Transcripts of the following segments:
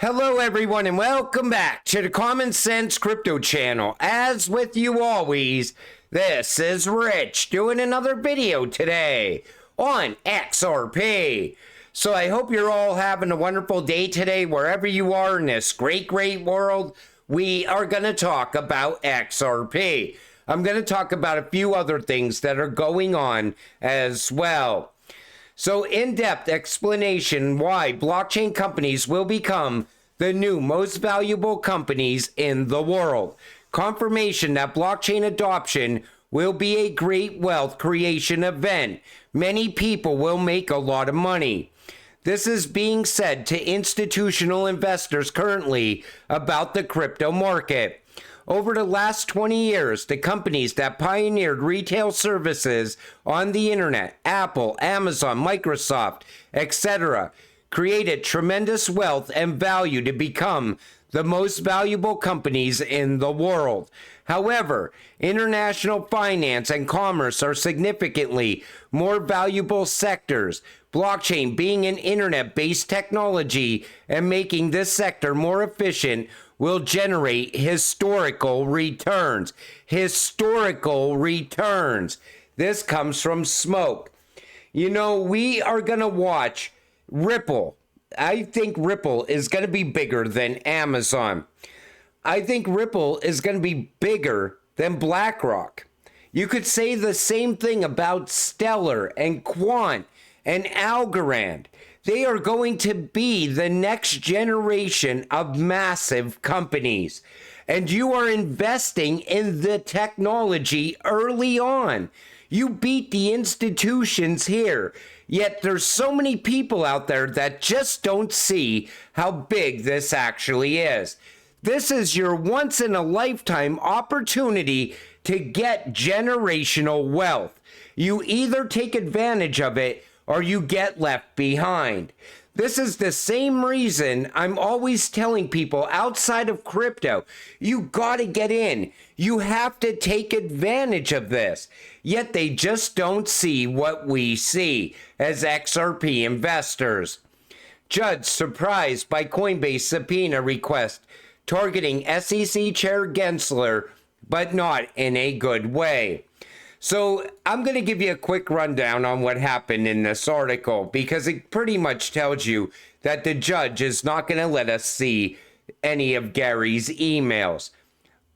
Hello everyone and welcome back to the Common Sense Crypto channel. As with you always, this is Rich doing another video today on XRP. So I hope you're all having a wonderful day today wherever you are in this great world. We are going to talk about XRP. I'm going to talk about a few other things that are going on as well. So in-depth explanation why blockchain companies will become the new most valuable companies in the world. Confirmation that blockchain adoption will be a great wealth creation event. Many people will make a lot of money. This is being said to institutional investors currently about the crypto market. Over the last 20 years, the companies that pioneered retail services on the internet, Apple, Amazon, Microsoft, etc., created tremendous wealth and value to become the most valuable companies in the world. However, international finance and commerce are significantly more valuable sectors. Blockchain being an internet-based technology and making this sector more efficient will generate historical returns. Historical returns. This comes from Smoke. You know, we are going to watch Ripple. I think Ripple is going to be bigger than Amazon. I think Ripple is going to be bigger than BlackRock. You could say the same thing about Stellar and Quant and Algorand. They are going to be the next generation of massive companies. And you are investing in the technology early on. You beat the institutions here. Yet there's so many people out there that just don't see how big this actually is. This is your once in a lifetime opportunity to get generational wealth. You either take advantage of it or you get left behind. This is the same reason I'm always telling people outside of crypto, you gotta get in. You have to take advantage of this. Yet they just don't see what we see as XRP investors. Judge surprised by Coinbase subpoena request targeting SEC Chair Gensler, but not in a good way. So I'm going to give you a quick rundown on what happened in this article because it pretty much tells you that the judge is not going to let us see any of Gary's emails.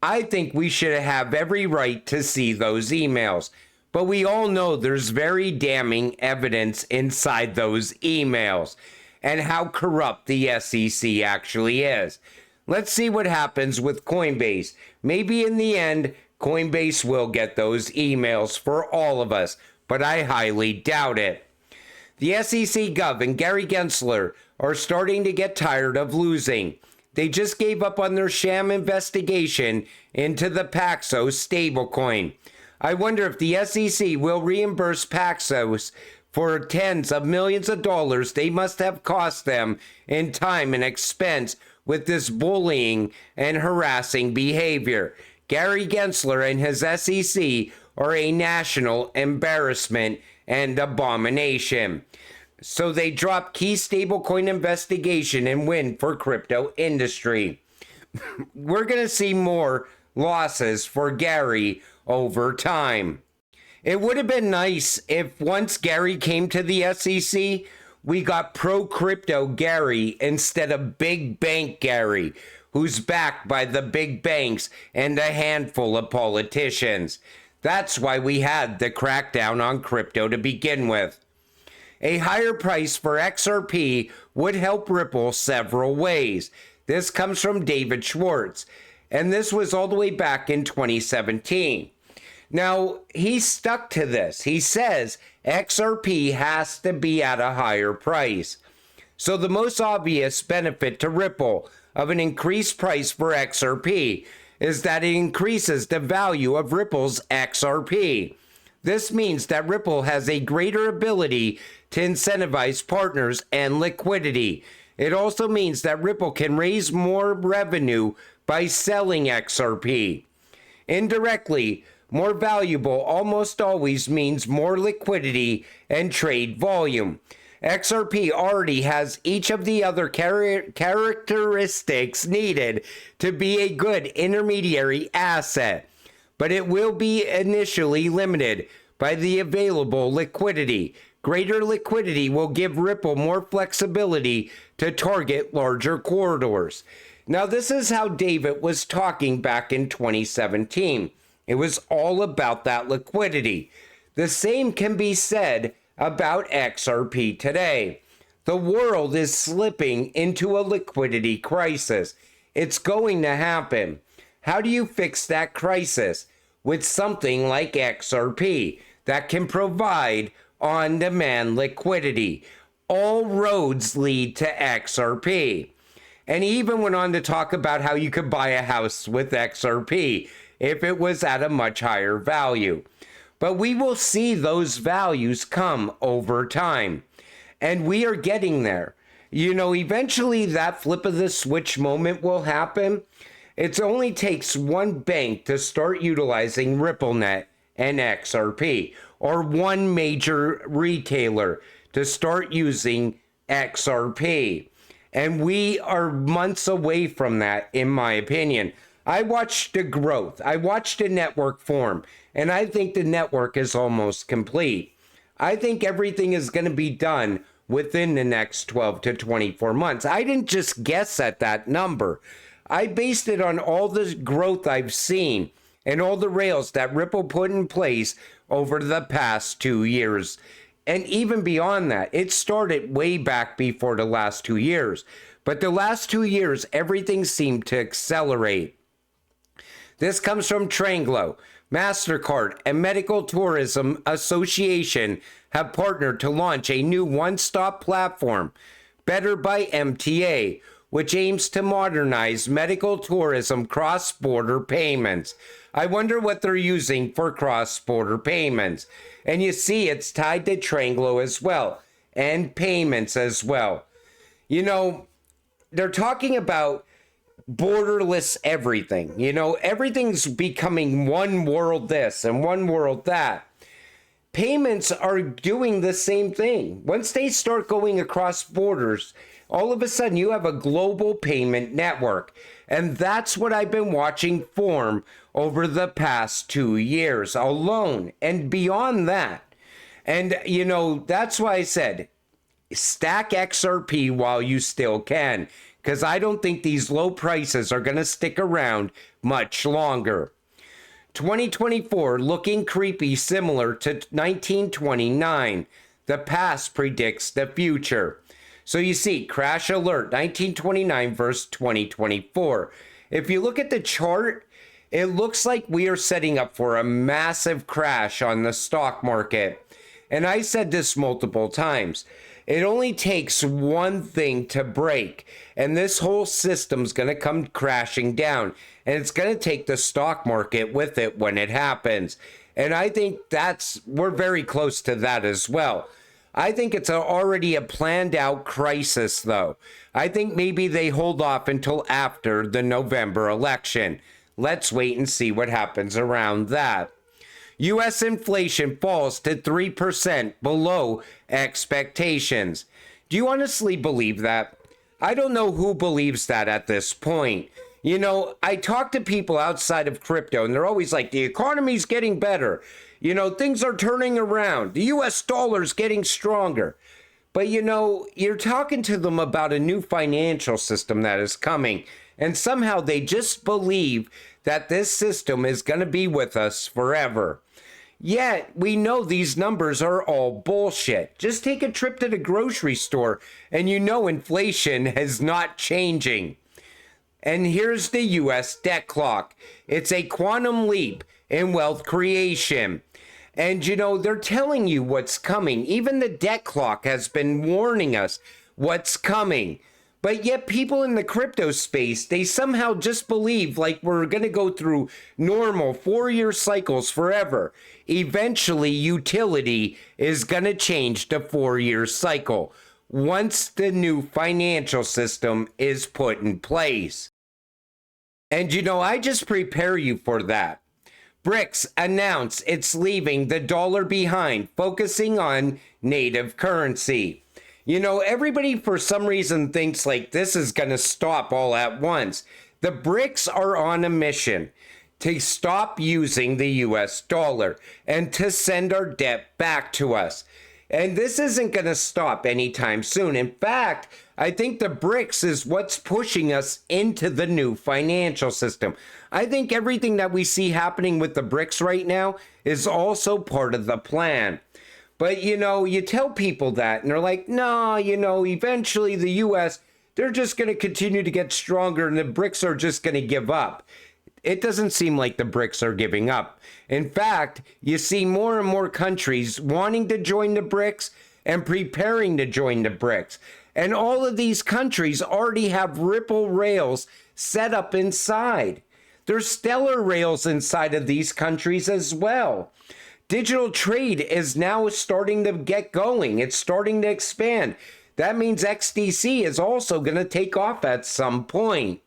I think we should have every right to see those emails, but we all know there's very damning evidence inside those emails and how corrupt the SEC actually is. Let's see what happens with Coinbase. Maybe in the end, Coinbase will get those emails for all of us, but I highly doubt it. The SEC Gov and Gary Gensler are starting to get tired of losing. They just gave up on their sham investigation into the Paxos stablecoin. I wonder if the SEC will reimburse Paxos for tens of millions of dollars they must have cost them in time and expense with this bullying and harassing behavior. Gary Gensler and his SEC are a national embarrassment and abomination. So they drop key stablecoin investigation and win for crypto industry. We're going to see more losses for Gary over time. It would have been nice if once Gary came to the SEC, we got pro-crypto Gary instead of big bank Gary, who's backed by the big banks and a handful of politicians. That's why we had the crackdown on crypto to begin with. A higher price for XRP would help Ripple several ways. This comes from David Schwartz, and this was all the way back in 2017. Now, he stuck to this. He says XRP has to be at a higher price. So the most obvious benefit to Ripple of an increased price for XRP is that it increases the value of Ripple's XRP. This means that Ripple has a greater ability to incentivize partners and liquidity. It also means that Ripple can raise more revenue by selling XRP. Indirectly, more valuable almost always means more liquidity and trade volume. XRP already has each of the other characteristics needed to be a good intermediary asset, but it will be initially limited by the available liquidity. Greater liquidity will give Ripple more flexibility to target larger corridors. Now, this is how David was talking back in 2017. It was all about that liquidity. The same can be said about XRP today. The world is slipping into a liquidity crisis. It's going to happen. How do you fix that crisis? With something like XRP that can provide on-demand liquidity. All roads lead to XRP. And he even went on to talk about how you could buy a house with XRP if it was at a much higher value. But we will see those values come over time. And we are getting there. You know, eventually that flip of the switch moment will happen. It only takes one bank to start utilizing RippleNet and XRP, or one major retailer to start using XRP. And we are months away from that, in my opinion. I watched the growth. I watched the network form, and I think the network is almost complete. I think everything is going to be done within the next 12 to 24 months. I didn't just guess at that number. I based it on all the growth I've seen and all the rails that Ripple put in place over the past 2 years. And even beyond that, it started way back before the last 2 years. But the last 2 years, everything seemed to accelerate. This comes from Tranglo. MasterCard and Medical Tourism Association have partnered to launch a new one-stop platform, Better by MTA, which aims to modernize medical tourism cross-border payments. I wonder what they're using for cross-border payments. And you see it's tied to Tranglo as well, and payments as well. You know, they're talking about borderless everything. You know, everything's becoming one world this and one world that. Payments are doing the same thing. Once they start going across borders, all of a sudden you have a global payment network. And that's what I've been watching form over the past 2 years alone and beyond that. And, you know, that's why I said, stack XRP while you still can, because I don't think these low prices are going to stick around much longer. 2024 looking creepy, similar to 1929. The past predicts the future. So you see, crash alert, 1929 versus 2024. If you look at the chart, it looks like we are setting up for a massive crash on the stock market. And I said this multiple times. It only takes one thing to break, and this whole system's going to come crashing down, and it's going to take the stock market with it when it happens. And I think we're very close to that as well. I think it's already a planned out crisis, though. I think maybe they hold off until after the November election. Let's wait and see what happens around that. U.S. inflation falls to 3% below expectations. Do you honestly believe that? I don't know who believes that at this point. You know, I talk to people outside of crypto, and they're always like, the economy's getting better. You know, things are turning around. The U.S. dollar's getting stronger. But, you know, you're talking to them about a new financial system that is coming, and somehow they just believe that this system is going to be with us forever. Yet, we know these numbers are all bullshit. Just take a trip to the grocery store, and you know inflation is not changing. And here's the U.S. debt clock. It's a quantum leap in wealth creation. And, you know, they're telling you what's coming. Even the debt clock has been warning us what's coming. But yet people in the crypto space, they somehow just believe like we're going to go through normal 4-year cycles forever. Eventually, utility is going to change to 4-year cycle once the new financial system is put in place. And you know, I just prepare you for that. BRICS announced it's leaving the dollar behind, focusing on native currency. You know, everybody for some reason thinks like this is going to stop all at once. The BRICS are on a mission to stop using the US dollar and to send our debt back to us. And this isn't going to stop anytime soon. In fact, I think the BRICS is what's pushing us into the new financial system. I think everything that we see happening with the BRICS right now is also part of the plan. But, you know, you tell people that and they're like, no, you know, eventually the US, they're just going to continue to get stronger and the BRICS are just going to give up. It doesn't seem like the BRICS are giving up. In fact, you see more and more countries wanting to join the BRICS and preparing to join the BRICS. And all of these countries already have Ripple rails set up inside. There's stellar rails inside of these countries as well. Digital trade is now starting to get going. It's starting to expand. That means XDC is also going to take off at some point.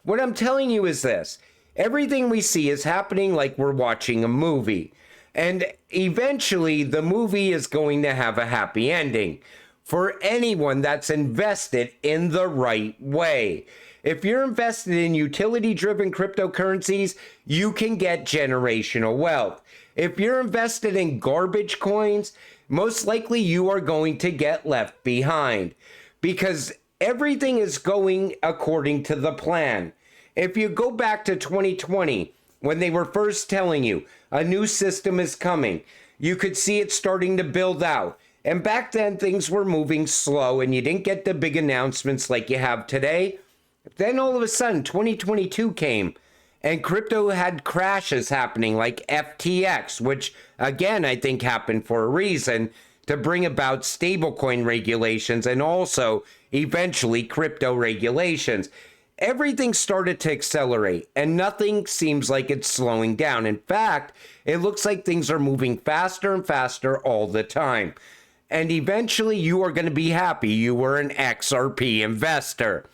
What I'm telling you is this. Everything we see is happening like we're watching a movie. And eventually, the movie is going to have a happy ending for anyone that's invested in the right way. If you're invested in utility-driven cryptocurrencies, you can get generational wealth. If you're invested in garbage coins, most likely you are going to get left behind because everything is going according to the plan. If you go back to 2020, when they were first telling you a new system is coming, you could see it starting to build out. And back then, things were moving slow and you didn't get the big announcements like you have today. Then all of a sudden, 2022 came and crypto had crashes happening like FTX, which again, I think happened for a reason to bring about stablecoin regulations and also eventually crypto regulations. Everything started to accelerate and nothing seems like it's slowing down. In fact, it looks like things are moving faster and faster all the time. And eventually you are going to be happy you were an XRP investor.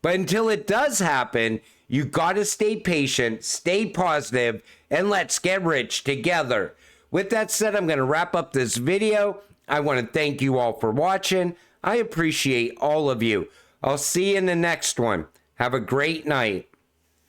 But until it does happen, you got to stay patient, stay positive, and let's get rich together. With that said, I'm going to wrap up this video. I want to thank you all for watching. I appreciate all of you. I'll see you in the next one. Have a great night.